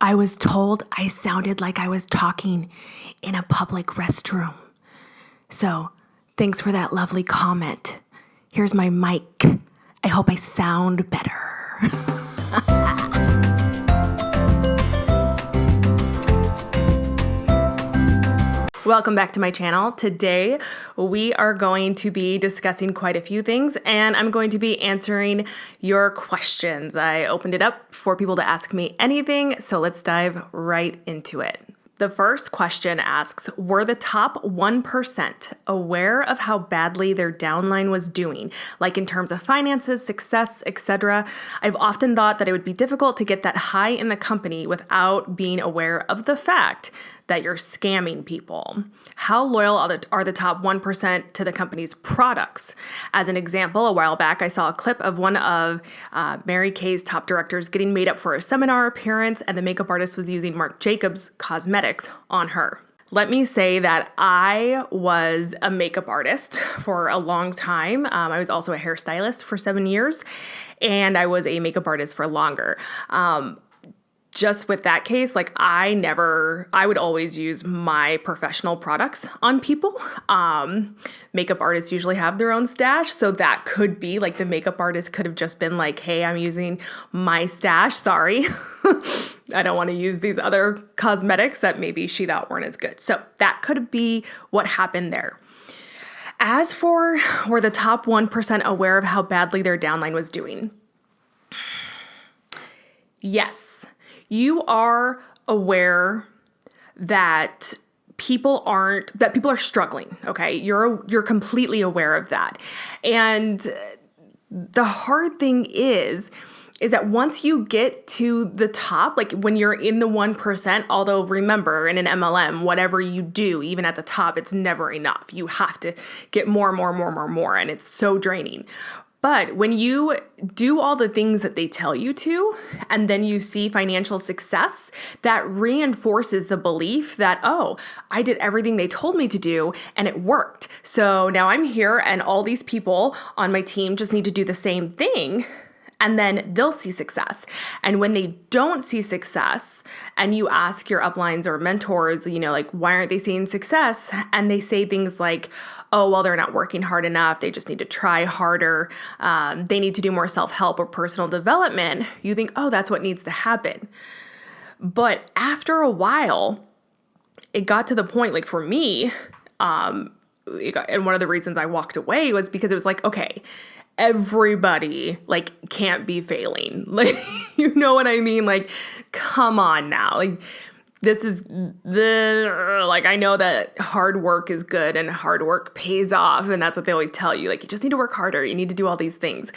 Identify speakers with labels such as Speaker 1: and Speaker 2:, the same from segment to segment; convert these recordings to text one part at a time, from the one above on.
Speaker 1: I was told I sounded like I was talking in a public restroom. So thanks for that lovely comment. Here's my mic. I hope I sound better. Welcome back to my channel. Today, we are going to be discussing quite a few things, and I'm going to be answering your questions. I opened it up for people to ask me anything, so let's dive right into it. The first question asks, were the top 1% aware of how badly their downline was doing, like in terms of finances, success, etc.? I've often thought that it would be difficult to get that high in the company without being aware of the fact that you're scamming people. How loyal are the top 1% to the company's products? As an example, a while back, I saw a clip of one of Mary Kay's top directors getting made up for a seminar appearance, and the makeup artist was using Marc Jacobs cosmetics on her. Let me say that I was a makeup artist for a long time. I was also a hairstylist for 7 years, and I was a makeup artist for longer. Just with that case, I would always use my professional products on people. Makeup artists usually have their own stash. So that could be like the makeup artist could have just been like, hey, I'm using my stash. Sorry. I don't want to use these other cosmetics that maybe she thought weren't as good. So that could be what happened there. As for were the top 1% aware of how badly their downline was doing? Yes. You are aware that people are struggling, okay? You're completely aware of that. And the hard thing is that once you get to the top, like when you're in the 1%, although remember in an MLM, whatever you do, even at the top, it's never enough. You have to get more, and it's so draining. But when you do all the things that they tell you to, and then you see financial success, that reinforces the belief that, oh, I did everything they told me to do and it worked. So now I'm here and all these people on my team just need to do the same thing, and then they'll see success. And when they don't see success and you ask your uplines or mentors, why aren't they seeing success? And they say things like, oh, well, they're not working hard enough. They just need to try harder. They need to do more self-help or personal development. You think, oh, that's what needs to happen. But after a while, it got to the point, like for me, and one of the reasons I walked away was because it was like, okay, everybody can't be failing. You know what I mean? Come on now. This is I know that hard work is good and hard work pays off. And that's what they always tell you. You just need to work harder. You need to do all these things.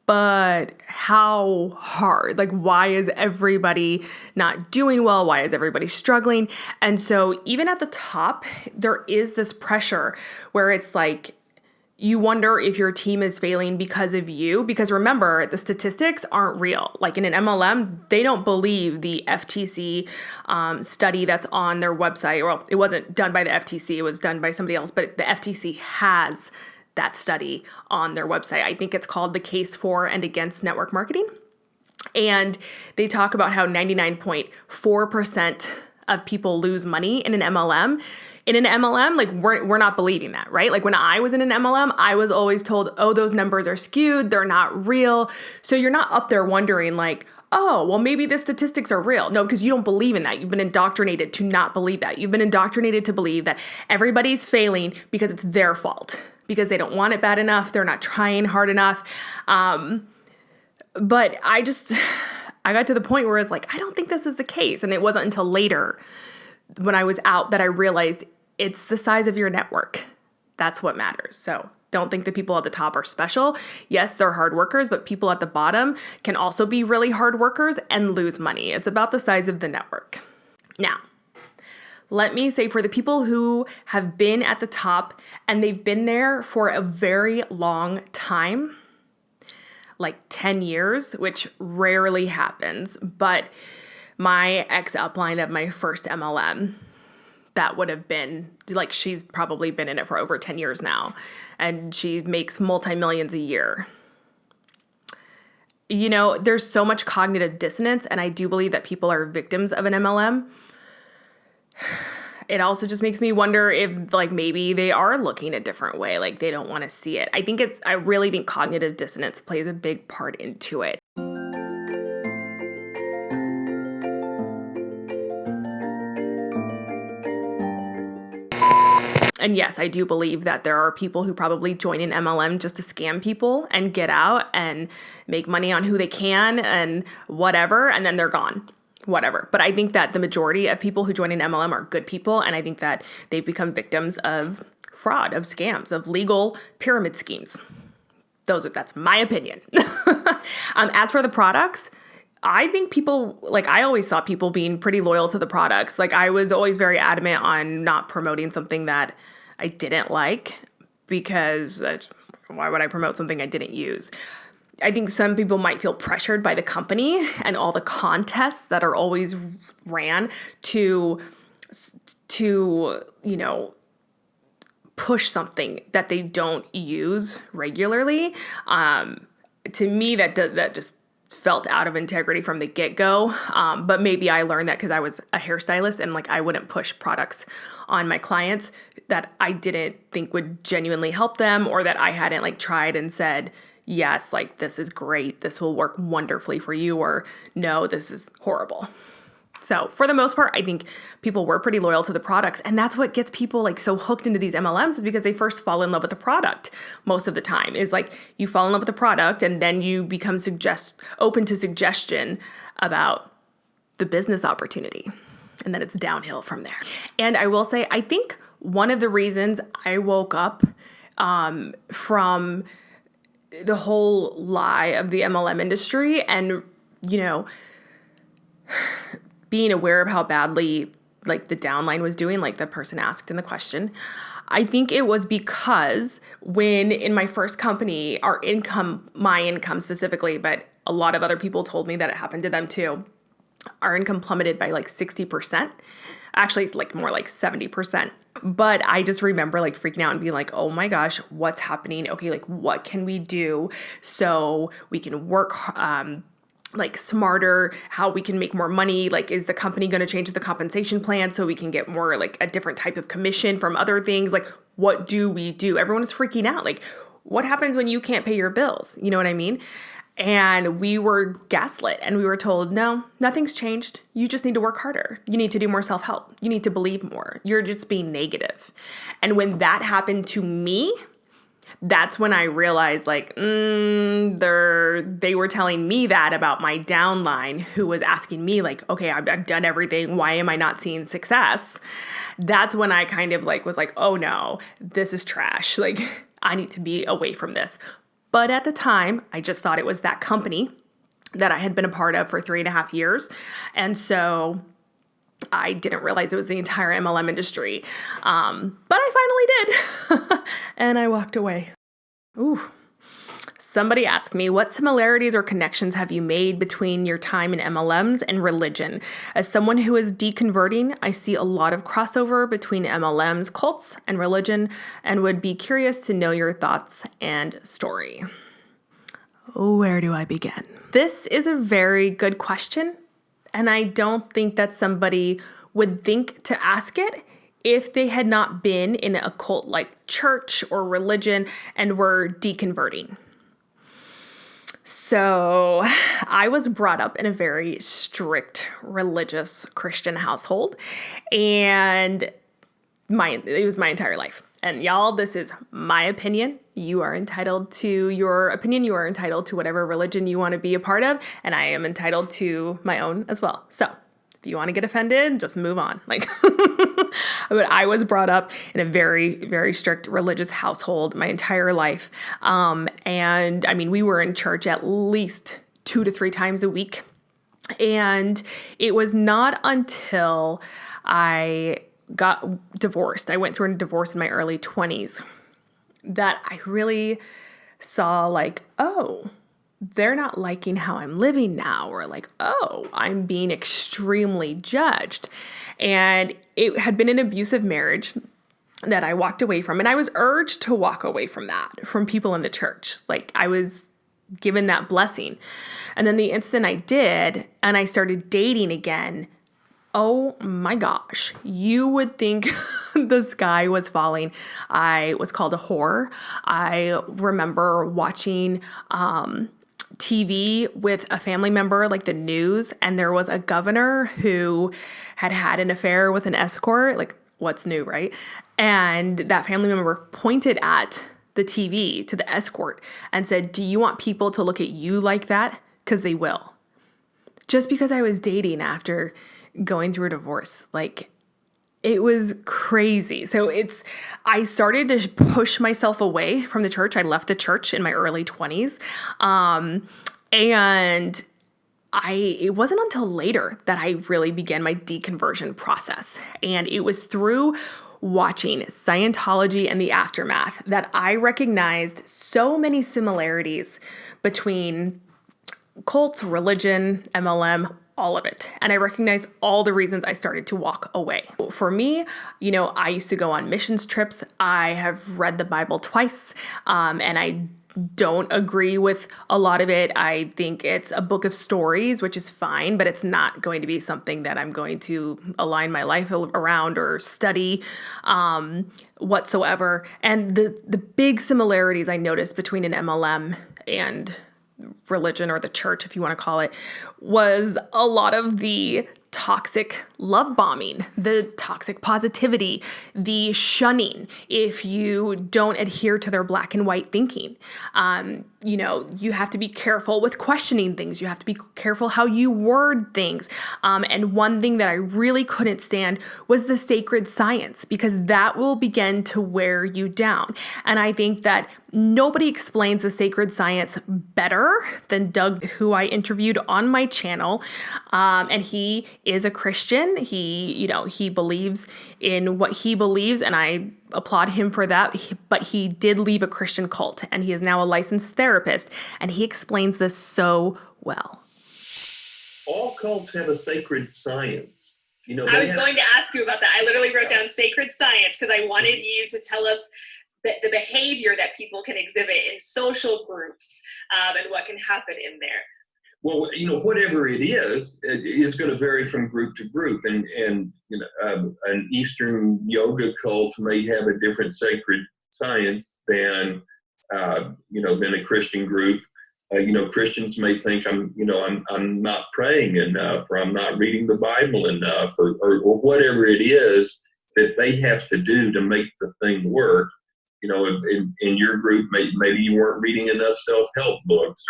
Speaker 1: But how hard? Why is everybody not doing well? Why is everybody struggling? And so even at the top, there is this pressure where it's you wonder if your team is failing because of you. Because remember, the statistics aren't real. In an MLM, they don't believe the FTC study that's on their website. Well, it wasn't done by the FTC. It was done by somebody else. But the FTC has that study on their website. I think it's called The Case for and Against Network Marketing. And they talk about how 99.4% of people lose money in an MLM. In an MLM, we're not believing that, right? When I was in an MLM, I was always told, oh, those numbers are skewed. They're not real. So you're not up there wondering oh, well, maybe the statistics are real. No, because you don't believe in that. You've been indoctrinated to not believe that. You've been indoctrinated to believe that everybody's failing because it's their fault, because they don't want it bad enough. They're not trying hard enough. But I got to the point where it's I don't think this is the case. And it wasn't until later when I was out that I realized it's the size of your network. That's what matters. So don't think the people at the top are special. Yes, they're hard workers, but people at the bottom can also be really hard workers and lose money. It's about the size of the network. Now, let me say for the people who have been at the top and they've been there for a very long time, 10 years, which rarely happens, but my ex-upline of my first MLM, that would have been she's probably been in it for over 10 years now, and she makes multi-millions a year. there's so much cognitive dissonance, and I do believe that people are victims of an MLM. It also just makes me wonder if like maybe they are looking a different way, like they don't want to see it. I really think cognitive dissonance plays a big part into it. And yes, I do believe that there are people who probably join an MLM just to scam people and get out and make money on who they can and whatever, and then they're gone. Whatever. But I think that the majority of people who join an MLM are good people, and I think that they've become victims of fraud, of scams, of legal pyramid schemes. That's my opinion. As for the products, I think people, like I always saw people being pretty loyal to the products. Like I was always very adamant on not promoting something that I didn't like, because why would I promote something I didn't use? I think some people might feel pressured by the company and all the contests that are always ran to push something that they don't use regularly. To me, that just felt out of integrity from the get-go. But maybe I learned that because I was a hairstylist, and like I wouldn't push products on my clients that I didn't think would genuinely help them, or that I hadn't like tried and said, yes, like this is great, this will work wonderfully for you, or no, this is horrible. So for the most part, I think people were pretty loyal to the products, and that's what gets people like so hooked into these MLMs, is because they first fall in love with the product. Most of the time is like you fall in love with the product, and then you become open to suggestion about the business opportunity, and then it's downhill from there. And I will say, I think one of the reasons I woke up from the whole lie of the MLM industry, and being aware of how badly like the downline was doing, like the person asked in the question, I think it was because when in my first company, my income specifically, but a lot of other people told me that it happened to them too, our income plummeted by like 60%. Actually, it's like more like 70%. But I just remember like freaking out and being like, oh my gosh, what's happening? Okay, like what can we do so we can work like smarter, how we can make more money? Like, is the company going to change the compensation plan so we can get more like a different type of commission from other things? Like, what do we do? Everyone is freaking out. Like, what happens when you can't pay your bills? You know what I mean? And we were gaslit, and we were told, no, nothing's changed. You just need to work harder. You need to do more self-help. You need to believe more. You're just being negative. And when that happened to me, that's when I realized like, they were telling me that about my downline, who was asking me like, okay, I've done everything. Why am I not seeing success? That's when I kind of like was like, oh no, this is trash. Like I need to be away from this. But at the time, I just thought it was that company that I had been a part of for 3.5 years. And so I didn't realize it was the entire MLM industry. But I finally did. And I walked away. Ooh. Somebody asked me, what similarities or connections have you made between your time in MLMs and religion? As someone who is deconverting, I see a lot of crossover between MLMs, cults, and religion, and would be curious to know your thoughts and story. Where do I begin? This is a very good question, and I don't think that somebody would think to ask it if they had not been in a cult like church or religion and were deconverting. So I was brought up in a very strict religious Christian household, and it was my entire life. And y'all, this is my opinion. You are entitled to your opinion. You are entitled to whatever religion you want to be a part of, and I am entitled to my own as well. So if you want to get offended, just move on. Like, but I was brought up in a very, very strict religious household my entire life. And I mean, we were in church at least 2 to 3 times a week. And it was not until I got divorced, I went through a divorce in my early 20s, that I really saw like, oh, they're not liking how I'm living now, or like, oh, I'm being extremely judged. And it had been an abusive marriage that I walked away from. And I was urged to walk away from that, from people in the church. Like I was given that blessing. And then the instant I did, and I started dating again, oh my gosh, you would think the sky was falling. I was called a whore. I remember watching TV with a family member, like the news, and there was a governor who had had an affair with an escort, like what's new, right? And that family member pointed at the TV to the escort and said, "Do you want people to look at you like that? Because they will." Just because I was dating after going through a divorce, like it was crazy. So I started to push myself away from the church. I left the church in my early 20s. And it wasn't until later that I really began my deconversion process. And it was through watching Scientology and the aftermath that I recognized so many similarities between cults, religion, MLM, all of it. And I recognized all the reasons I started to walk away. For me, I used to go on missions trips. I have read the Bible twice, and I don't agree with a lot of it. I think it's a book of stories, which is fine, but it's not going to be something that I'm going to align my life around or study whatsoever. And the big similarities I noticed between an MLM and religion, or the church, if you want to call it, was a lot of the toxic love bombing, the toxic positivity, the shunning if you don't adhere to their black and white thinking. You have to be careful with questioning things. You have to be careful how you word things. And one thing that I really couldn't stand was the sacred science, because that will begin to wear you down. And I think that nobody explains the sacred science better than Doug, who I interviewed on my channel. And he is a Christian. He believes in what he believes, and I applaud him for that. But he did leave a Christian cult, and he is now a licensed therapist, and he explains this so well.
Speaker 2: All cults have a sacred science.
Speaker 3: I was going to ask you about that. I literally wrote down sacred science because I wanted you to tell us the behavior that people can exhibit in social groups, and what can happen in there.
Speaker 2: Well, whatever it is going to vary from group to group, and an Eastern yoga cult may have a different sacred science than a Christian group. Christians may think I'm not praying enough, or I'm not reading the Bible enough, or whatever it is that they have to do to make the thing work. In your group, maybe you weren't reading enough self-help books,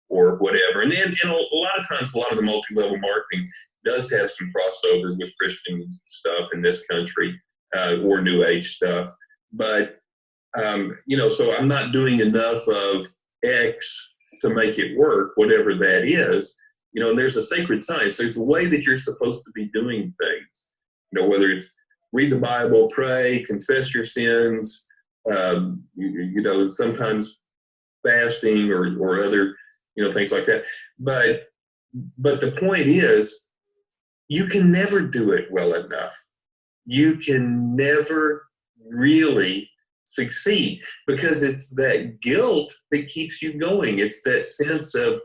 Speaker 2: or whatever. And a lot of times, a lot of the multi-level marketing does have some crossover with Christian stuff in this country, or New Age stuff. But, so I'm not doing enough of X to make it work, whatever that is. And there's a sacred science. So it's a way that you're supposed to be doing things, whether it's read the Bible, pray, confess your sins, sometimes fasting or other, things like that. But the point is, you can never do it well enough. You can never really succeed, because it's that guilt that keeps you going. It's that sense of,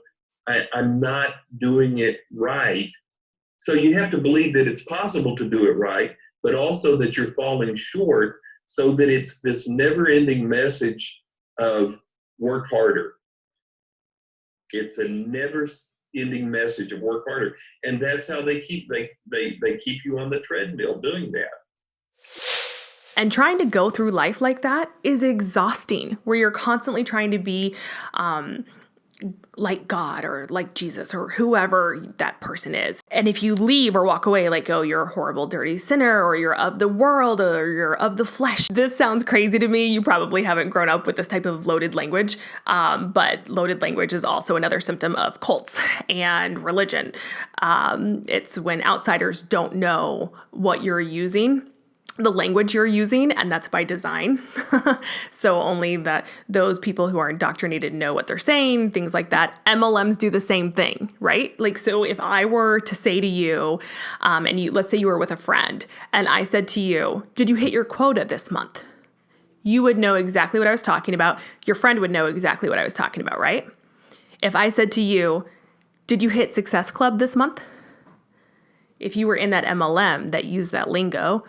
Speaker 2: I'm not doing it right. So you have to believe that it's possible to do it right, but also that you're falling short, so that it's this never-ending message of work harder. It's a never-ending message of work harder, and that's how they keep you on the treadmill doing that.
Speaker 1: And trying to go through life like that is exhausting, where you're constantly trying to be like God or like Jesus or whoever that person is. And if you leave or walk away like, oh, you're a horrible, dirty sinner, or you're of the world, or you're of the flesh. This sounds crazy to me. You probably haven't grown up with this type of loaded language. But loaded language is also another symptom of cults and religion. It's when outsiders don't know what you're using, the language you're using, and that's by design. So only those people who are indoctrinated know what they're saying, things like that. MLMs do the same thing, right? Like, so if I were to say to you, let's say you were with a friend, and I said to you, did you hit your quota this month? You would know exactly what I was talking about. Your friend would know exactly what I was talking about, right? If I said to you, did you hit Success Club this month? If you were in that MLM that used that lingo,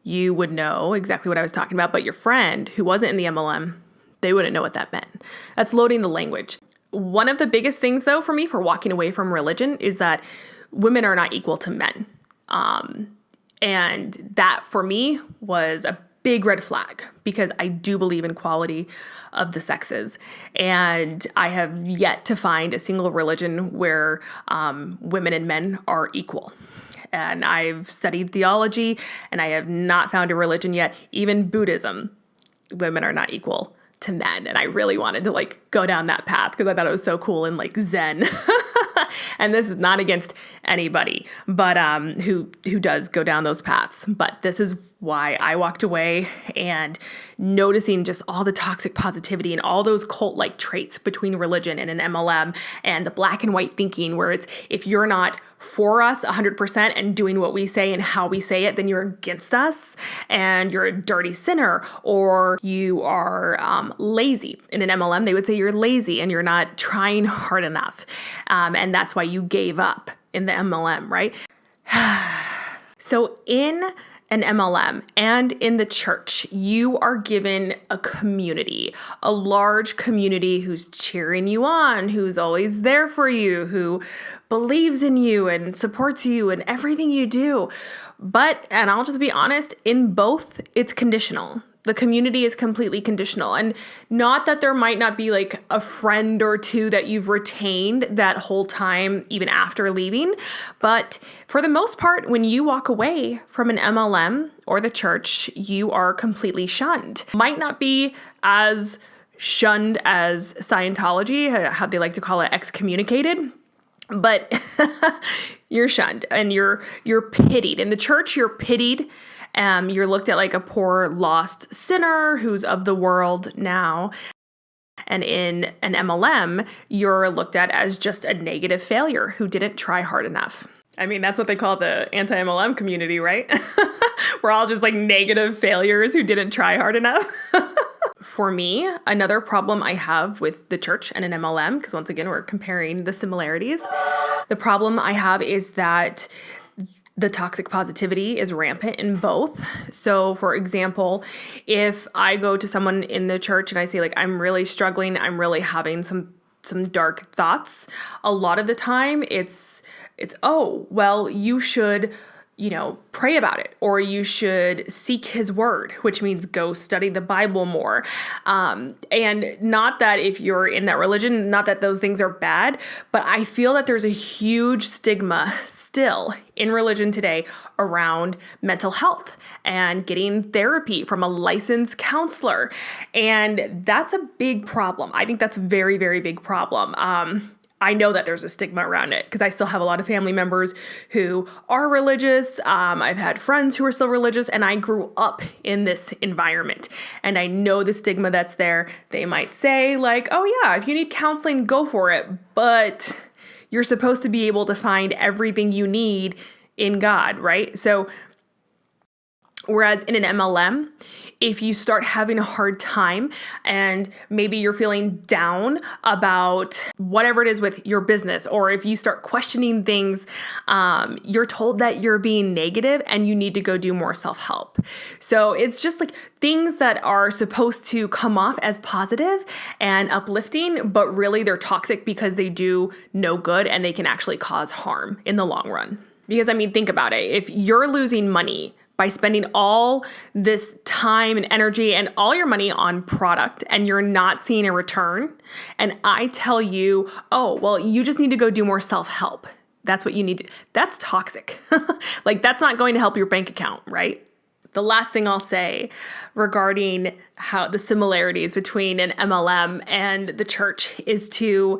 Speaker 1: you would know exactly what I was talking about. But your friend who wasn't in the MLM, they wouldn't know what that meant. That's loading the language. One of the biggest things, though, for me for walking away from religion is that women are not equal to men. And that, for me, was a big red flag because I do believe in equality of the sexes. And I have yet to find a single religion where women and men are equal. And I've studied theology, and I have not found a religion yet, even Buddhism, women are not equal to men. And I really wanted to go down that path because I thought it was so cool and Zen. And this is not against anybody, but who does go down those paths. But this is why I walked away, and noticing just all the toxic positivity and all those cult-like traits between religion and an MLM, and the black and white thinking where it's, if you're not for us 100% and doing what we say and how we say it, then you're against us and you're a dirty sinner, or you are lazy. In an MLM, they would say you're lazy and you're not trying hard enough. And that's why you gave up in the MLM, right? So in an MLM and in the church, you are given a community, a large community who's cheering you on, who's always there for you, who believes in you and supports you and everything you do. But, and I'll just be honest, in both, it's conditional. The community is completely conditional. And not that there might not be a friend or two that you've retained that whole time, even after leaving. But for the most part, when you walk away from an MLM or the church, you are completely shunned. Might not be as shunned as Scientology, how they like to call it excommunicated. But you're shunned and you're pitied. In the church, you're pitied. You're looked at like a poor lost sinner who's of the world now. And in an MLM, you're looked at as just a negative failure who didn't try hard enough. I mean, that's what they call the anti-MLM community, right? We're all just negative failures who didn't try hard enough. For me, another problem I have with the church and an MLM, because once again, we're comparing the similarities. The problem I have is that the toxic positivity is rampant in both. So for example, if I go to someone in the church and I say I'm really struggling, I'm really having some dark thoughts, a lot of the time it's, oh, well, you should, pray about it, or you should seek his word, which means go study the Bible more. And not that if you're in that religion, not that those things are bad, but I feel that there's a huge stigma still in religion today around mental health and getting therapy from a licensed counselor. And that's a big problem. I think that's a very, very big problem. I know that there's a stigma around it because I still have a lot of family members who are religious. I've had friends who are still religious, and I grew up in this environment. And I know the stigma that's there. They might say oh yeah, if you need counseling, go for it. But you're supposed to be able to find everything you need in God, right? So whereas in an MLM, if you start having a hard time and maybe you're feeling down about whatever it is with your business, or if you start questioning things, you're told that you're being negative and you need to go do more self-help. So it's just things that are supposed to come off as positive and uplifting, but really they're toxic because they do no good and they can actually cause harm in the long run. Because think about it. If you're losing money by spending all this time and energy and all your money on product and you're not seeing a return, and I tell you, oh, well, you just need to go do more self-help. That's what you need to, that's toxic. That's not going to help your bank account, right? The last thing I'll say regarding how the similarities between an MLM and the church is to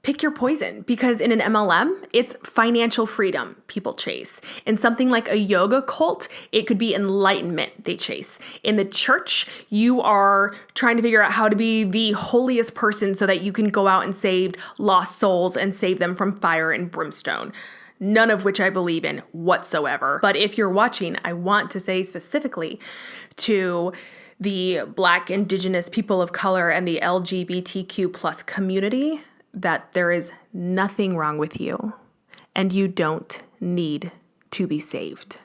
Speaker 1: pick your poison, because in an MLM, it's financial freedom people chase. In something like a yoga cult, it could be enlightenment they chase. In the church, you are trying to figure out how to be the holiest person so that you can go out and save lost souls and save them from fire and brimstone. None of which I believe in whatsoever. But if you're watching, I want to say specifically to the Black, Indigenous, people of color, and the LGBTQ plus community that there is nothing wrong with you and you don't need to be saved.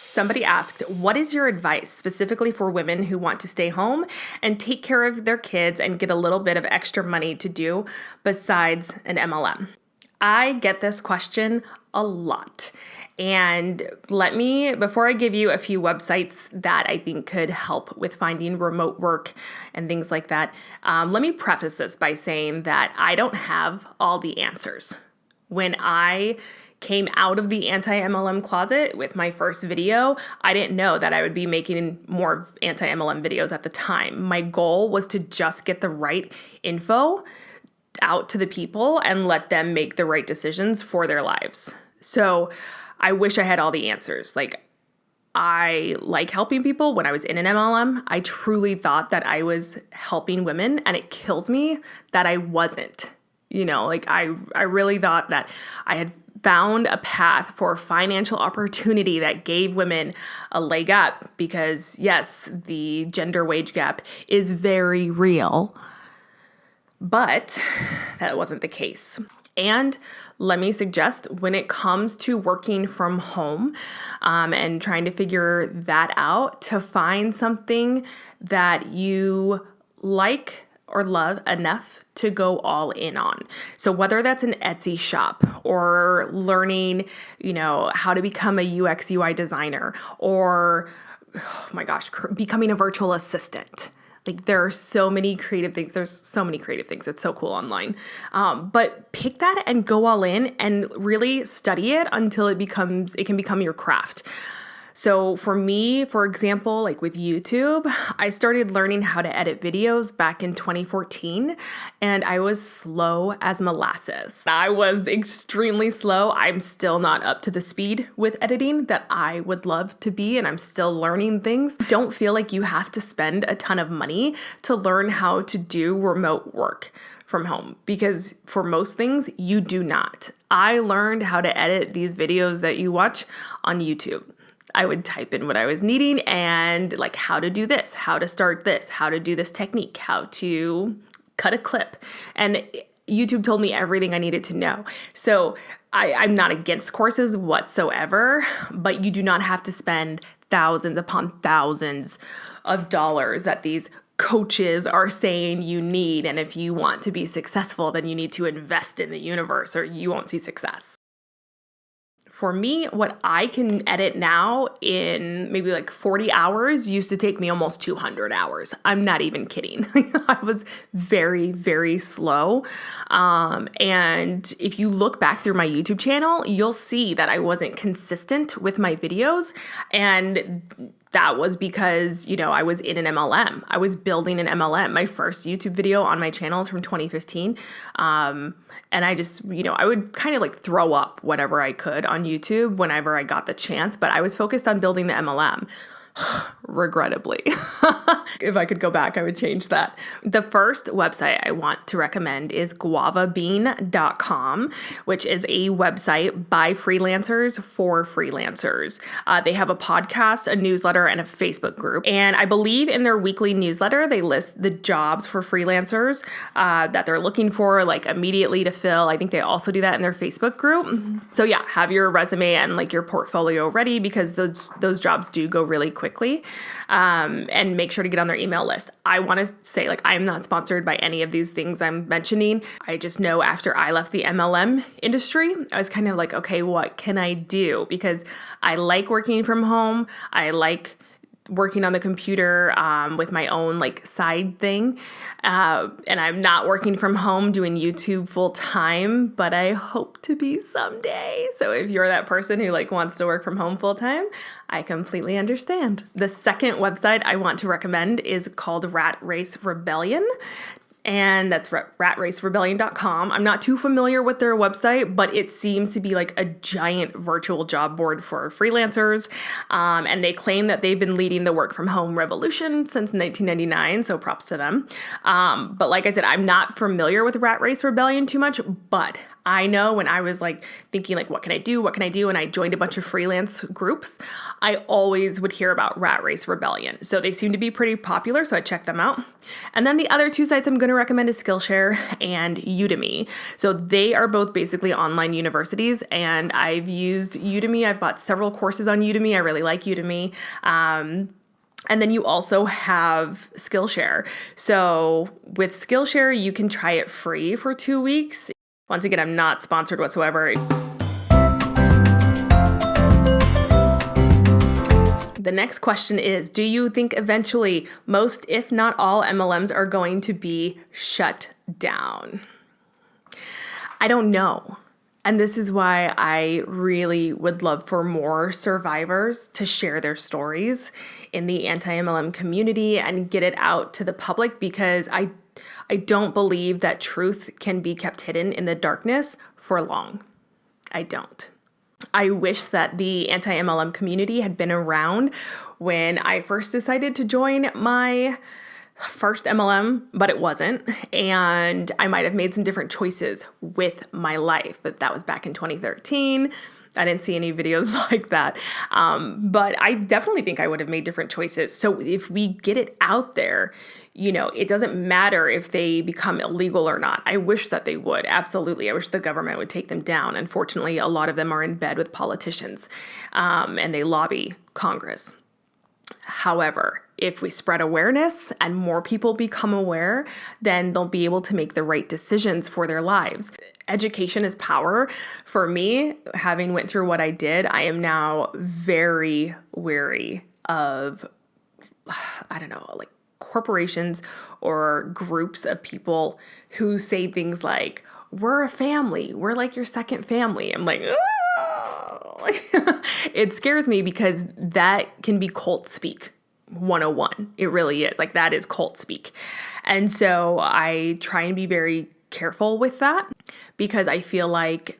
Speaker 1: Somebody asked, what is your advice specifically for women who want to stay home and take care of their kids and get a little bit of extra money to do besides an MLM? I get this question a lot. And before I give you a few websites that I think could help with finding remote work and things like that, let me preface this by saying that I don't have all the answers. When I came out of the anti-MLM closet with my first video, I didn't know that I would be making more anti-MLM videos at the time. My goal was to just get the right info out to the people and let them make the right decisions for their lives. So I wish I had all the answers. I like helping people. When I was in an MLM, I truly thought that I was helping women, and it kills me that I wasn't. I really thought that I had found a path for financial opportunity that gave women a leg up because, yes, the gender wage gap is very real, but that wasn't the case. And let me suggest, when it comes to working from home and trying to figure that out, to find something that you like or love enough to go all in on. So whether that's an Etsy shop or learning, how to become a UX UI designer or, oh my gosh, becoming a virtual assistant. There are so many creative things. There's so many creative things. It's so cool online. But pick that and go all in and really study it until it can become your craft. So for me, for example, with YouTube, I started learning how to edit videos back in 2014, and I was slow as molasses. I was extremely slow. I'm still not up to the speed with editing that I would love to be, and I'm still learning things. Don't feel like you have to spend a ton of money to learn how to do remote work from home, because for most things, you do not. I learned how to edit these videos that you watch on YouTube. I would type in what I was needing and how to do this, how to start this, how to do this technique, how to cut a clip. And YouTube told me everything I needed to know. So I'm not against courses whatsoever, but you do not have to spend thousands upon thousands of dollars that these coaches are saying you need. And if you want to be successful, then you need to invest in the universe or you won't see success. For me, what I can edit now in maybe 40 hours used to take me almost 200 hours. I'm not even kidding. I was very, very slow. And if you look back through my YouTube channel, you'll see that I wasn't consistent with my videos. And that was because, I was in an MLM. I was building an MLM. My first YouTube video on my channel is from 2015. And I just, I would kind of throw up whatever I could on YouTube whenever I got the chance, but I was focused on building the MLM. Regrettably. If I could go back, I would change that. The first website I want to recommend is guavabean.com, which is a website by freelancers for freelancers. They have a podcast, a newsletter, and a Facebook group. And I believe in their weekly newsletter, they list the jobs for freelancers that they're looking for, immediately to fill. I think they also do that in their Facebook group. So yeah, have your resume and your portfolio ready because those jobs do go really quickly, and make sure to get on their email list. I want to say, I'm not sponsored by any of these things I'm mentioning. I just know after I left the MLM industry, I was kind of okay, what can I do? Because I like working from home. I like working on the computer with my own side thing. And I'm not working from home doing YouTube full time, but I hope to be someday. So if you're that person who wants to work from home full time, I completely understand. The second website I want to recommend is called Rat Race Rebellion. And that's ratracerebellion.com. I'm not too familiar with their website, but it seems to be a giant virtual job board for freelancers. And they claim that they've been leading the work from home revolution since 1999, so props to them. But like I said, I'm not familiar with Rat Race Rebellion too much, but I know when I was like thinking like, what can I do? What can I do? And I joined a bunch of freelance groups, I always would hear about Rat Race Rebellion. So they seem to be pretty popular. So I checked them out. And then the other two sites I'm going to recommend is Skillshare and Udemy. So they are both basically online universities, and I've used Udemy. I've bought several courses on Udemy. I really like Udemy. And then you also have Skillshare. So with Skillshare, you can try it free for 2 weeks. Once again, I'm not sponsored whatsoever. The next question is, do you think eventually most, if not all, MLMs are going to be shut down? I don't know. And this is why I really would love for more survivors to share their stories in the anti-MLM community and get it out to the public, because I don't believe that truth can be kept hidden in the darkness for long. I don't. I wish that the anti-MLM community had been around when I first decided to join my first MLM, but it wasn't. And I might have made some different choices with my life, but that was back in 2013. I didn't see any videos like that. But I definitely think I would have made different choices. So if we get it out there, it doesn't matter if they become illegal or not. I wish that they would. Absolutely. I wish the government would take them down. Unfortunately, a lot of them are in bed with politicians, and they lobby Congress. However, if we spread awareness and more people become aware, then they'll be able to make the right decisions for their lives. Education is power. For me, having went through what I did, I am now very wary of, like corporations or groups of people who say things like, we're a family, we're like your second family. I'm like, it scares me, because that can be cult speak 101. It really is. Like, that is cult speak. And so I try and be very careful with that, because I feel like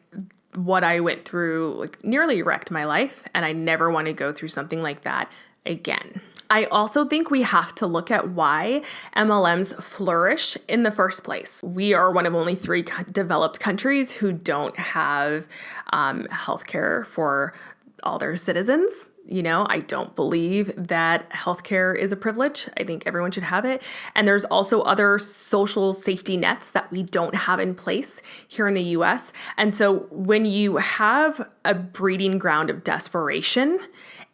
Speaker 1: what I went through nearly wrecked my life, and I never want to go through something like that again. I also think we have to look at why MLMs flourish in the first place. We are one of only 3 developed countries who don't have healthcare for all their citizens. I don't believe that healthcare is a privilege. I think everyone should have it. And there's also other social safety nets that we don't have in place here in the US. And so when you have a breeding ground of desperation,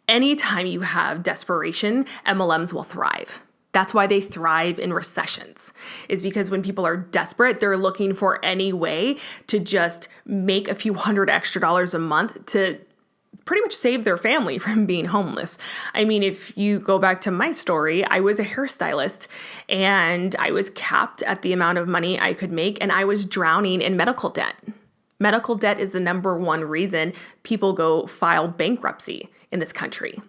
Speaker 1: anytime you have desperation, MLMs will thrive. That's why they thrive in recessions, is because when people are desperate, they're looking for any way to just make a few $100 extra a month to pretty much save their family from being homeless. I mean, if you go back to my story, I was a hairstylist and I was capped at the amount of money I could make, and I was drowning in medical debt. Medical debt is the number one reason people go file bankruptcy in this country.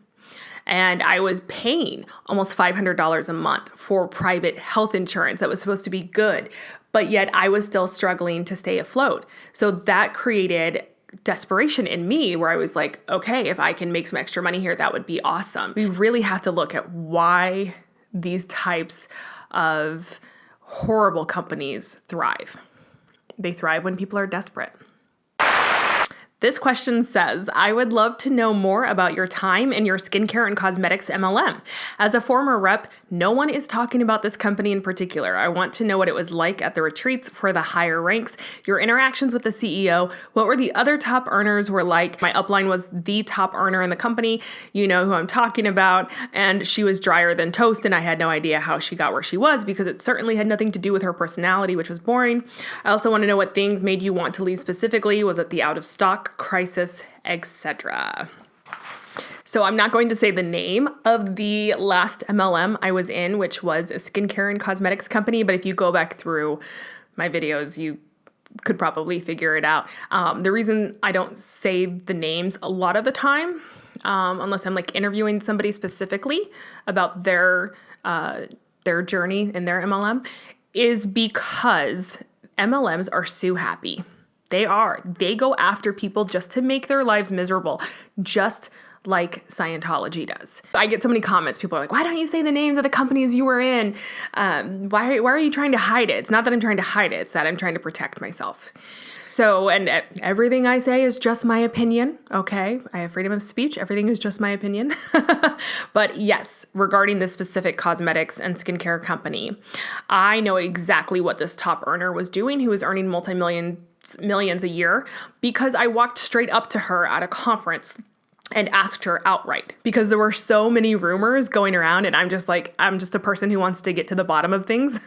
Speaker 1: And I was paying almost $500 a month for private health insurance that was supposed to be good, but yet I was still struggling to stay afloat. So that created desperation in me, where I was like, okay, if I can make some extra money here, that would be awesome. We really have to look at why these types of horrible companies thrive. They thrive when people are desperate. This question says, I would love to know more about your time in your skincare and cosmetics MLM. As a former rep, no one is talking about this company in particular. I want to know what it was like at the retreats for the higher ranks, your interactions with the CEO, what were the other top earners were like. My upline was the top earner in the company. You know who I'm talking about. And she was drier than toast, and I had no idea how she got where she was, because it certainly had nothing to do with her personality, which was boring. I also want to know what things made you want to leave specifically. Was it the out of stock crisis, etc. So I'm not going to say the name of the last MLM I was in, which was a skincare and cosmetics company, but if you go back through my videos, you could probably figure it out. The reason I don't say the names a lot of the time, unless I'm interviewing somebody specifically about their journey in their MLM, is because MLMs are sue happy. They are. They go after people just to make their lives miserable, just like Scientology does. I get so many comments. People are like, why don't you say the names of the companies you were in? Why are you trying to hide it? It's not that I'm trying to hide it. It's that I'm trying to protect myself. So, and everything I say is just my opinion, okay? I have freedom of speech. Everything is just my opinion. But yes, regarding this specific cosmetics and skincare company, I know exactly what this top earner was doing, who was earning millions a year, because I walked straight up to her at a conference and asked her outright, because there were so many rumors going around, and I'm just a person who wants to get to the bottom of things.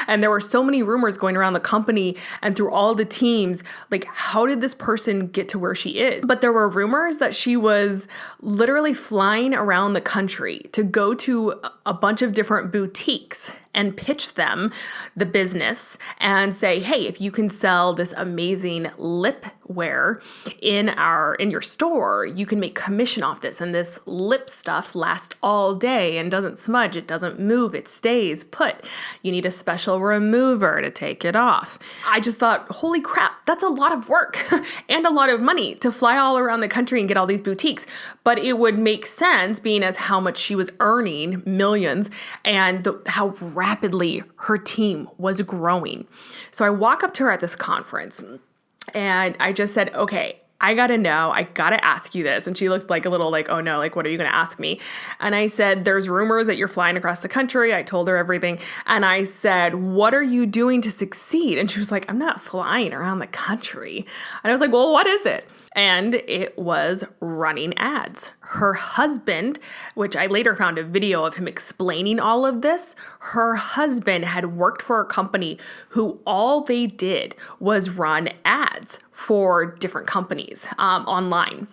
Speaker 1: And there were so many rumors going around the company and through all the teams, like, how did this person get to where she is? But there were rumors that she was literally flying around the country to go to a bunch of different boutiques and pitch them the business and say, hey, if you can sell this amazing lip wear in your store, you can make commission off this. And this lip stuff lasts all day and doesn't smudge, it doesn't move, it stays put. You need a special remover to take it off. I just thought, holy crap, that's a lot of work and a lot of money to fly all around the country and get all these boutiques. But it would make sense, being as how much she was earning, millions, and how rapidly her team was growing. So I walk up to her at this conference and I just said, okay, I gotta know, I gotta ask you this. And she looked like a little like, oh no, like, what are you gonna ask me? And I said, there's rumors that you're flying across the country. I told her everything. And I said, what are you doing to succeed? And she was like, I'm not flying around the country. And I was like, well, what is it? And it was running ads. Her husband, which I later found a video of him explaining all of this, her husband had worked for a company who all they did was run ads for different companies online.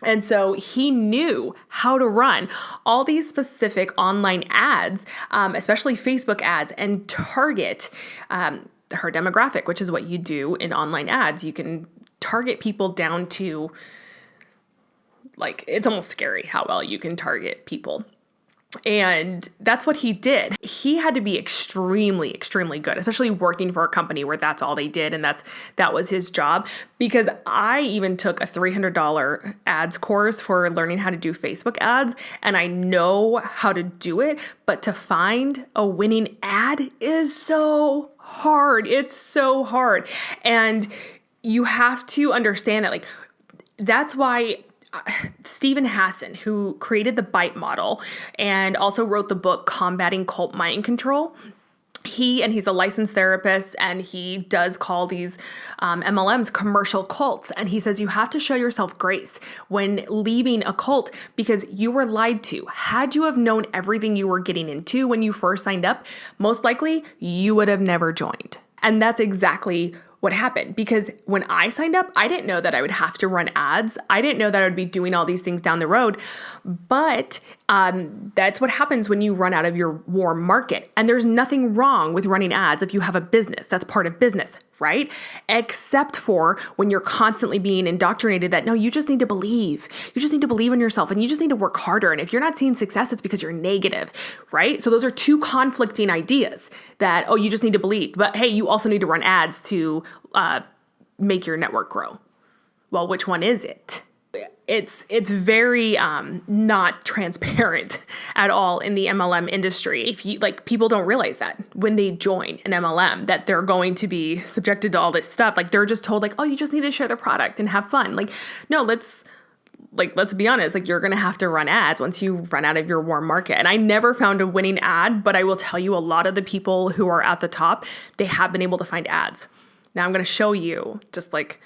Speaker 1: And so he knew how to run all these specific online ads, especially Facebook ads, and target her demographic, which is what you do in online ads. You can target people down to, like, it's almost scary how well you can target people. And that's what he did. He had to be extremely, extremely good, especially working for a company where that's all they did and that was his job. Because I even took a $300 ads course for learning how to do Facebook ads, and I know how to do it, but to find a winning ad is so hard. It's so hard. And you have to understand that, like, that's why Stephen Hassan, who created the BITE model and also wrote the book Combating Cult Mind Control, he's a licensed therapist, and he does call these MLMs commercial cults. And he says you have to show yourself grace when leaving a cult, because you were lied to. Had you have known everything you were getting into when you first signed up, most likely you would have never joined. And that's exactly what happened, because when I signed up, I didn't know that I would have to run ads. I didn't know that I would be doing all these things down the road. But that's what happens when you run out of your warm market. And there's nothing wrong with running ads if you have a business. That's part of business, right? Except for when you're constantly being indoctrinated that, no, you just need to believe. You just need to believe in yourself, and you just need to work harder. And if you're not seeing success, it's because you're negative, right? So those are two conflicting ideas that, oh, you just need to believe. But hey, you also need to run ads to make your network grow. Well, which one is it? It's very not transparent at all in the MLM industry. If you, like, people don't realize that when they join an MLM, that they're going to be subjected to all this stuff. Like, they're just told, like, oh, you just need to share the product and have fun. Like, no, let's be honest, like, you're going to have to run ads once you run out of your warm market. And I never found a winning ad, but I will tell you, a lot of the people who are at the top, they have been able to find ads. Now I'm going to show you just like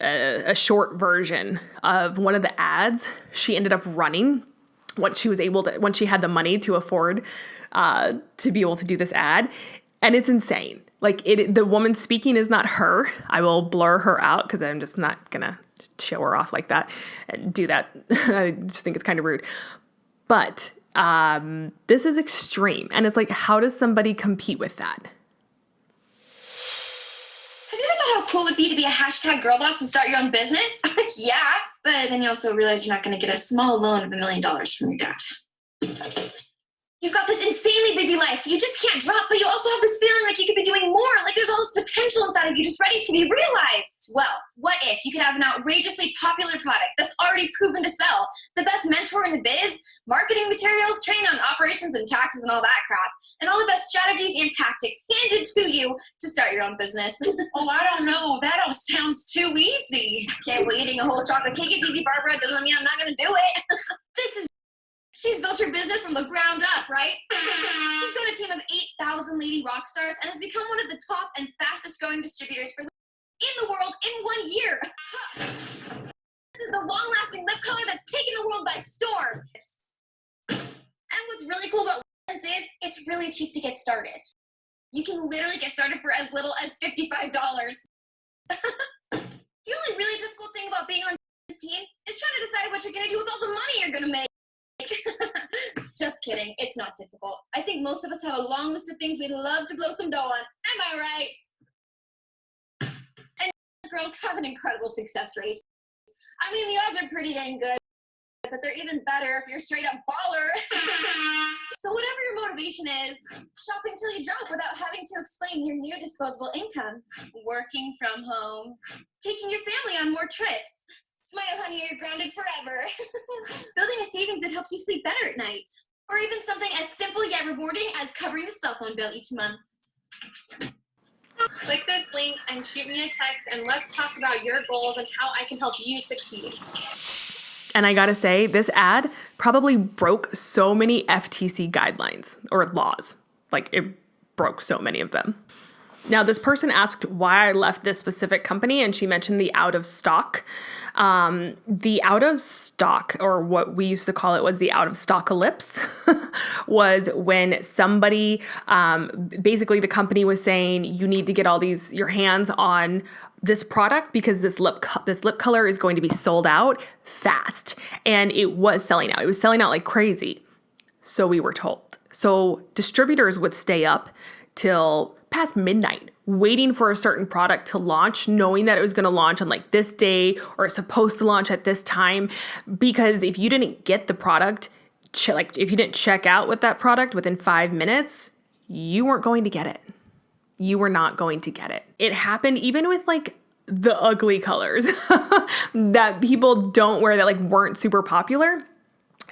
Speaker 1: a short version of one of the ads she ended up running once she had the money to afford to be able to do this ad. And it's insane. Like, the woman speaking is not her. I will blur her out because I'm just not going to show her off like that and do that. I just think it's kind of rude. But this is extreme. And it's like, how does somebody compete with that?
Speaker 4: Have you ever thought how cool it would be to be a hashtag girl boss and start your own business? Yeah, but then you also realize you're not going to get a small loan of $1 million from your dad. You've got this insanely busy life you just can't drop, but you also have this feeling like you could be doing more, like there's all this potential inside of you just ready to be realized. Well, what if you could have an outrageously popular product that's already proven to sell, the best mentor in the biz, marketing materials, training on operations and taxes and all that crap, and all the best strategies and tactics handed to you to start your own business?
Speaker 5: Oh, I don't know. That all sounds too easy.
Speaker 4: Okay, well, eating a whole chocolate cake is easy, Barbara. Doesn't mean I'm not going to do it. She's built her business from the ground up, right? She's grown a team of 8,000 lady rock stars and has become one of the top and fastest growing distributors in the world in 1 year. This is the long-lasting lip color that's taken the world by storm. And what's really cool about Lens is it's really cheap to get started. You can literally get started for as little as $55. The only really difficult thing about being on this team is trying to decide what you're going to do with all the money you're going to make. Just kidding. It's not difficult. I think most of us have a long list of things we'd love to blow some dough on. Am I right? And girls have an incredible success rate. I mean, the odds are pretty dang good, but they're even better if you're a straight up baller. So whatever your motivation is, shop until you drop without having to explain your new disposable income. Working from home. Taking your family on more trips. Smile, honey, you're grounded forever. Building a savings that helps you sleep better at night. Or even something as simple yet rewarding as covering the cell phone bill each month.
Speaker 6: Click this link and shoot me a text and let's talk about your goals and how I can help you succeed.
Speaker 1: And I gotta say, this ad probably broke so many FTC guidelines or laws. Like, it broke so many of them. Now, this person asked why I left this specific company, and she mentioned the out of stock. The out of stock, or what we used to call it was the out of stockalypse, was when somebody, basically the company was saying, you need to get your hands on this product because this lip color is going to be sold out fast. And it was selling out. It was selling out like crazy. So we were told. So distributors would stay up till past midnight waiting for a certain product to launch, knowing that it was going to launch on like this day or it's supposed to launch at this time. Because if you didn't get the product, like if you didn't check out with that product within 5 minutes, you weren't going to get it. You were not going to get it. It happened even with like the ugly colors that people don't wear, that like weren't super popular.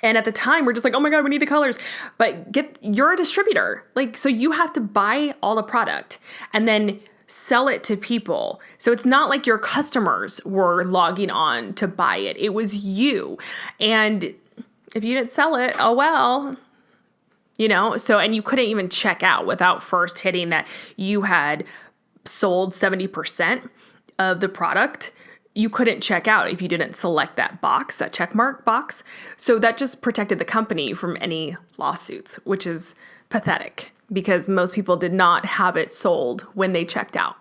Speaker 1: And at the time, we're just like, oh my God, we need the colors. But you're a distributor. Like, so you have to buy all the product and then sell it to people. So it's not like your customers were logging on to buy it. It was you. And if you didn't sell it, oh well. So, and you couldn't even check out without first hitting that you had sold 70% of the product. You couldn't check out if you didn't select that box, that check mark box. So that just protected the company from any lawsuits, which is pathetic because most people did not have it sold when they checked out.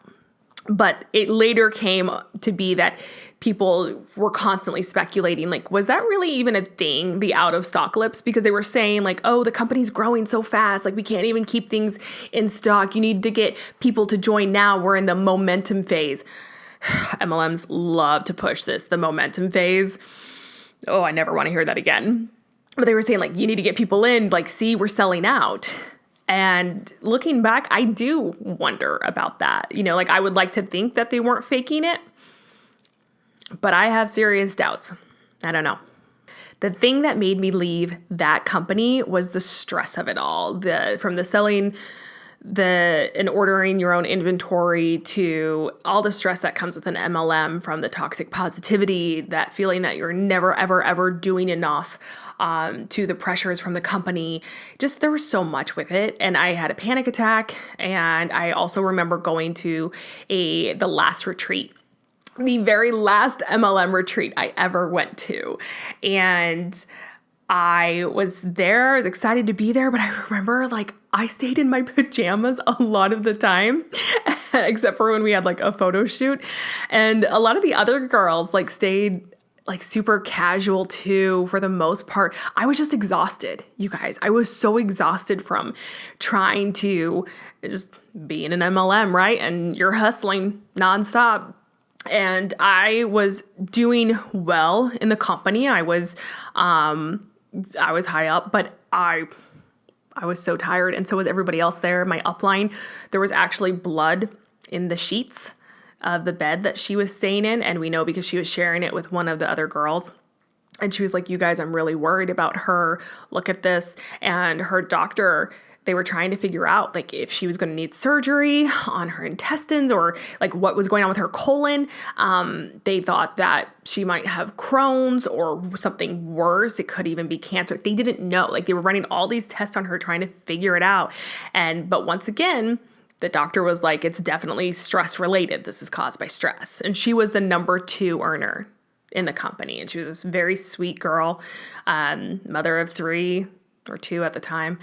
Speaker 1: But it later came to be that people were constantly speculating, like, was that really even a thing, the out of stock lips? Because they were saying like, oh, the company's growing so fast, like we can't even keep things in stock. You need to get people to join now. We're in the momentum phase. MLMs love to push this, the momentum phase. Oh, I never want to hear that again. But they were saying like, you need to get people in, like, see, we're selling out. And looking back, I do wonder about that. Like I would like to think that they weren't faking it, but I have serious doubts. I don't know. The thing that made me leave that company was the stress of it all. From the selling and ordering your own inventory to all the stress that comes with an MLM, from the toxic positivity, that feeling that you're never, ever, ever doing enough, to the pressures from the company. Just there was so much with it. And I had a panic attack. And I also remember going to the last retreat, the very last MLM retreat I ever went to. And I was there, I was excited to be there, but I remember like I stayed in my pajamas a lot of the time, except for when we had like a photo shoot. And a lot of the other girls like stayed like super casual too, for the most part. I was just exhausted, you guys. I was so exhausted from trying to just be in an MLM, right? And you're hustling nonstop. And I was doing well in the company. I was high up, but I I was so tired, and so was everybody else there. My upline, there was actually blood in the sheets of the bed that she was staying in, and we know because she was sharing it with one of the other girls. And she was like, you guys, I'm really worried about her. Look at this. And her doctor, they were trying to figure out like if she was going to need surgery on her intestines or like what was going on with her colon. They thought that she might have Crohn's or something worse. It could even be cancer. They didn't know. Like they were running all these tests on her trying to figure it out. But once again, the doctor was like, it's definitely stress related. This is caused by stress. And she was the number 2 earner in the company. And she was this very sweet girl, mother of 3 or 2 at the time.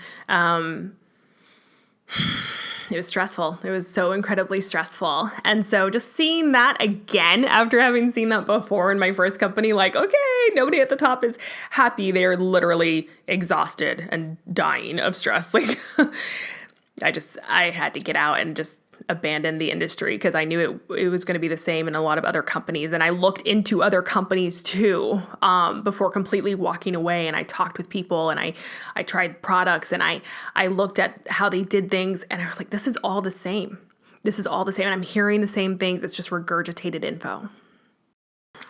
Speaker 1: It was stressful. It was so incredibly stressful. And so just seeing that again, after having seen that before in my first company, like, okay, nobody at the top is happy. They're literally exhausted and dying of stress. Like I had to get out and just abandon the industry because I knew it was going to be the same in a lot of other companies. And I looked into other companies too, before completely walking away. And I talked with people and I tried products and I looked at how they did things and I was like, this is all the same. This is all the same. And I'm hearing the same things. It's just regurgitated info.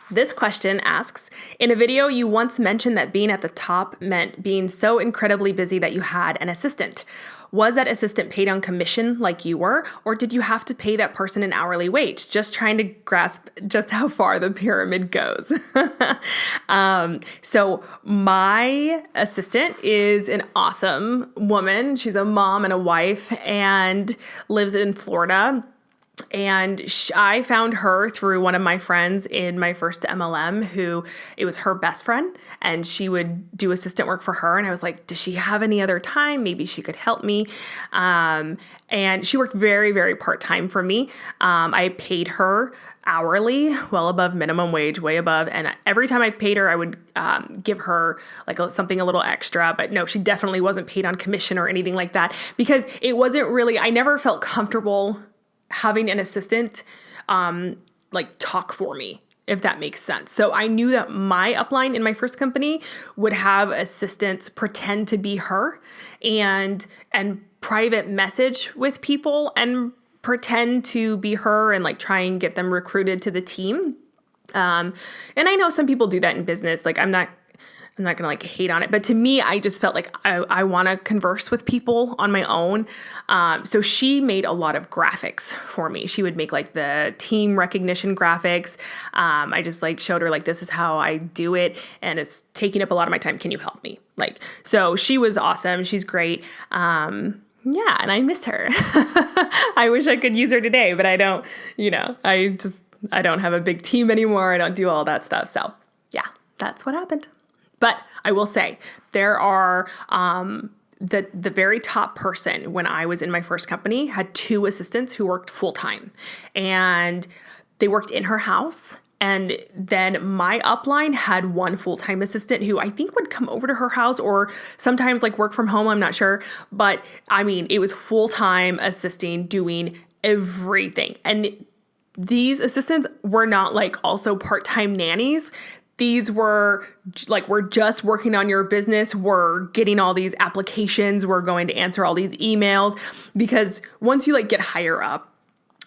Speaker 1: This question asks, in a video, you once mentioned that being at the top meant being so incredibly busy that you had an assistant. Was that assistant paid on commission like you were, or did you have to pay that person an hourly wage? Just trying to grasp just how far the pyramid goes. So my assistant is an awesome woman. She's a mom and a wife and lives in Florida. And I found her through one of my friends in my first MLM who it was her best friend and she would do assistant work for her. And I was like, does she have any other time? Maybe she could help me. And she worked very, very part-time for me. I paid her hourly, well above minimum wage, way above. And every time I paid her, I would give her like something a little extra. But no, she definitely wasn't paid on commission or anything like that because it wasn't really, I never felt comfortable having an assistant like talk for me, if that makes sense. So I knew that my upline in my first company would have assistants pretend to be her and private message with people and pretend to be her and like try and get them recruited to the team. And I know some people do that in business. Like I'm not going to like hate on it, but to me, I just felt like I want to converse with people on my own. So she made a lot of graphics for me. She would make like the team recognition graphics. I just like showed her like, this is how I do it. And it's taking up a lot of my time. Can you help me? Like, so she was awesome. She's great. Yeah. And I miss her. I wish I could use her today, but I don't, I don't have a big team anymore. I don't do all that stuff. So yeah, that's what happened. But I will say there are the very top person when I was in my first company had 2 assistants who worked full time and they worked in her house. And then my upline had 1 full-time assistant who I think would come over to her house or sometimes like work from home. I'm not sure. But I mean, it was full-time assisting, doing everything. And these assistants were not like also part-time nannies. These were like, we're just working on your business. We're getting all these applications. We're going to answer all these emails because once you like get higher up,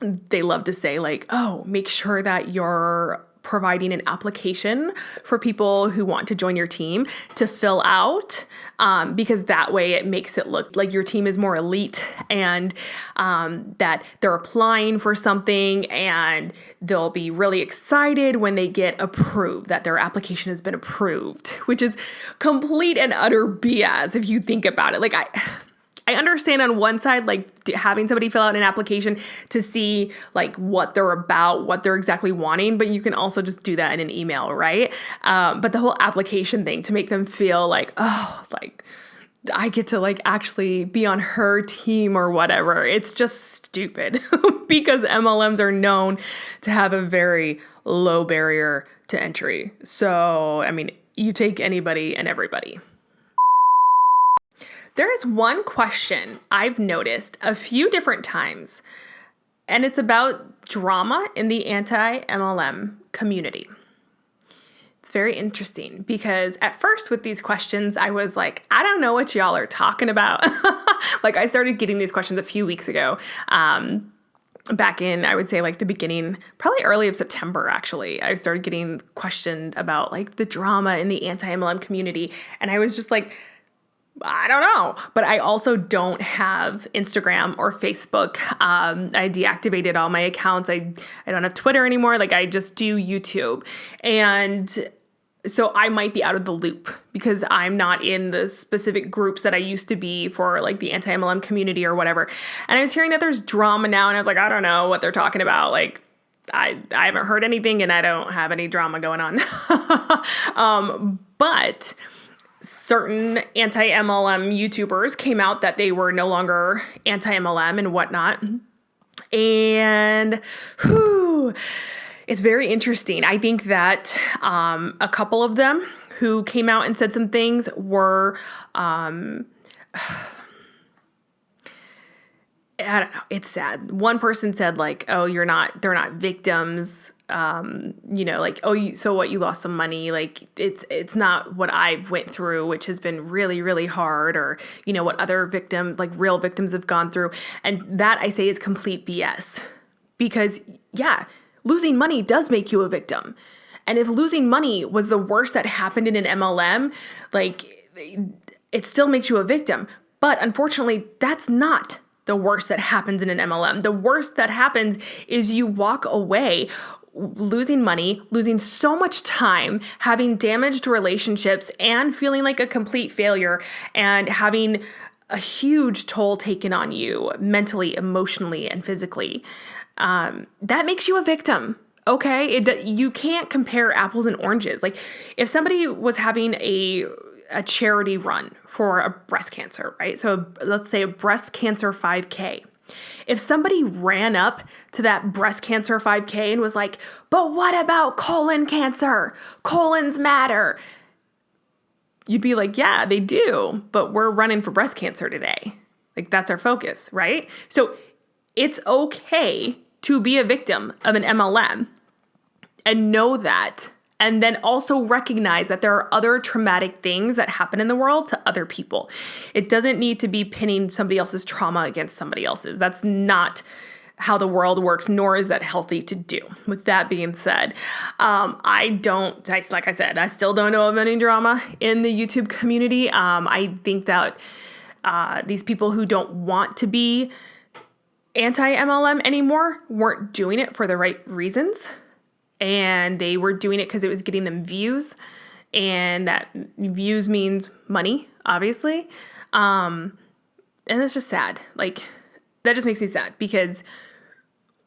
Speaker 1: they love to say like, oh, make sure that you're providing an application for people who want to join your team to fill out, because that way it makes it look like your team is more elite and that they're applying for something and they'll be really excited when they get approved, that their application has been approved, which is complete and utter BS if you think about it. Like I understand on one side, like having somebody fill out an application to see like what they're about, what they're exactly wanting, but you can also just do that in an email, right? But the whole application thing to make them feel like, oh, like I get to like actually be on her team or whatever. It's just stupid because MLMs are known to have a very low barrier to entry. So, I mean, you take anybody and everybody. There is one question I've noticed a few different times, and it's about drama in the anti-MLM community. It's very interesting because at first with these questions, I was like, I don't know what y'all are talking about. Like I started getting these questions a few weeks ago. Back in, I would say like the beginning, probably early of September, actually, I started getting questioned about like the drama in the anti-MLM community. And I was just like, I don't know. But I also don't have Instagram or Facebook. I deactivated all my accounts. I don't have Twitter anymore. Like I just do YouTube. And so I might be out of the loop because I'm not in the specific groups that I used to be for like the anti-MLM community or whatever. And I was hearing that there's drama now and I was like, I don't know what they're talking about. Like I haven't heard anything and I don't have any drama going on. But certain anti-MLM YouTubers came out that they were no longer anti-MLM and whatnot. And it's very interesting. I think that a couple of them who came out and said some things were, I don't know, it's sad. One person said like, oh, they're not victims. Like, oh, so what, you lost some money. Like it's not what I went through, which has been really, really hard, or, what other real victims have gone through. And that I say is complete BS because losing money does make you a victim. And if losing money was the worst that happened in an MLM, like it still makes you a victim. But unfortunately, that's not the worst that happens in an MLM. The worst that happens is you walk away losing money, losing so much time, having damaged relationships, and feeling like a complete failure, and having a huge toll taken on you mentally, emotionally, and physically. That makes you a victim. Okay. You can't compare apples and oranges. Like if somebody was having a charity run for a breast cancer, right? So let's say a breast cancer 5K. If somebody ran up to that breast cancer 5K and was like, but what about colon cancer? Colons matter. You'd be like, yeah, they do, but we're running for breast cancer today. Like that's our focus, right? So it's okay to be a victim of an MLM and know that, and then also recognize that there are other traumatic things that happen in the world to other people. It doesn't need to be pinning somebody else's trauma against somebody else's. That's not how the world works, nor is that healthy to do. With that being said, like I said, I still don't know of any drama in the YouTube community. I think that these people who don't want to be anti-MLM anymore weren't doing it for the right reasons. And they were doing it because it was getting them views. And that views means money, obviously. And it's just sad. Like, that just makes me sad because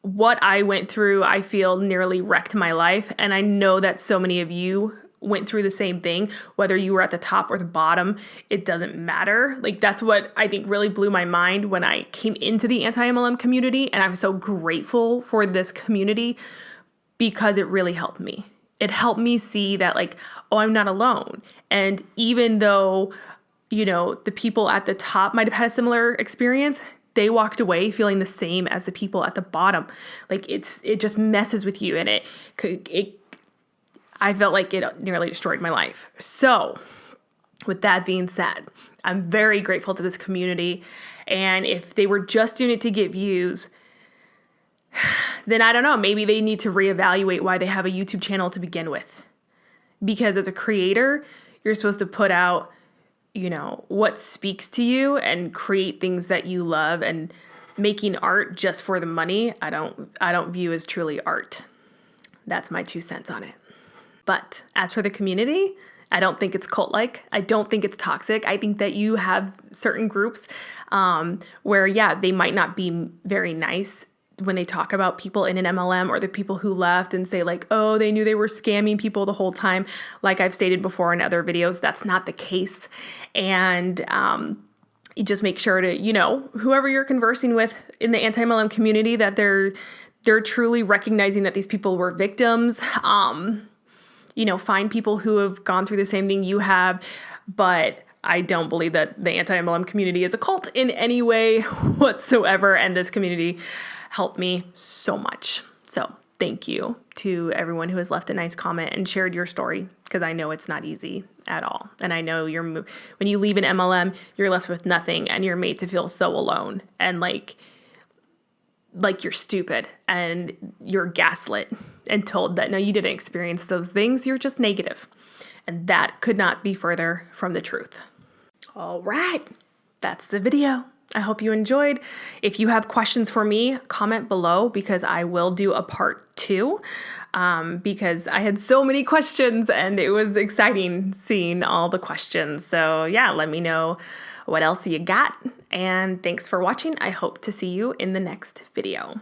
Speaker 1: what I went through, I feel nearly wrecked my life. And I know that so many of you went through the same thing, whether you were at the top or the bottom, it doesn't matter. Like that's what I think really blew my mind when I came into the anti-MLM community. And I'm so grateful for this community because it really helped me. It helped me see that like, oh, I'm not alone. And even though, the people at the top might have had a similar experience, they walked away feeling the same as the people at the bottom. Like it just messes with you, and I felt like it nearly destroyed my life. So with that being said, I'm very grateful to this community. And if they were just doing it to get views, then I don't know, maybe they need to reevaluate why they have a YouTube channel to begin with. Because as a creator, you're supposed to put out, what speaks to you and create things that you love, and making art just for the money, I don't view as truly art. That's my 2 cents on it. But as for the community, I don't think it's cult-like. I don't think it's toxic. I think that you have certain groups where, they might not be very nice when they talk about people in an MLM, or the people who left and say like, oh, they knew they were scamming people the whole time. Like I've stated before in other videos, that's not the case. And you just make sure to, whoever you're conversing with in the anti-MLM community, that they're truly recognizing that these people were victims. Find people who have gone through the same thing you have. But I don't believe that the anti-MLM community is a cult in any way whatsoever. And this community helped me so much. So thank you to everyone who has left a nice comment and shared your story. because I know it's not easy at all. And I know when you leave an MLM, you're left with nothing and you're made to feel so alone and like you're stupid and you're gaslit and told that no, you didn't experience those things. You're just negative. And that could not be further from the truth. All right, that's the video. I hope you enjoyed. If you have questions for me, comment below because I will do a part 2 because I had so many questions and it was exciting seeing all the questions. So yeah, let me know what else you got. And thanks for watching. I hope to see you in the next video.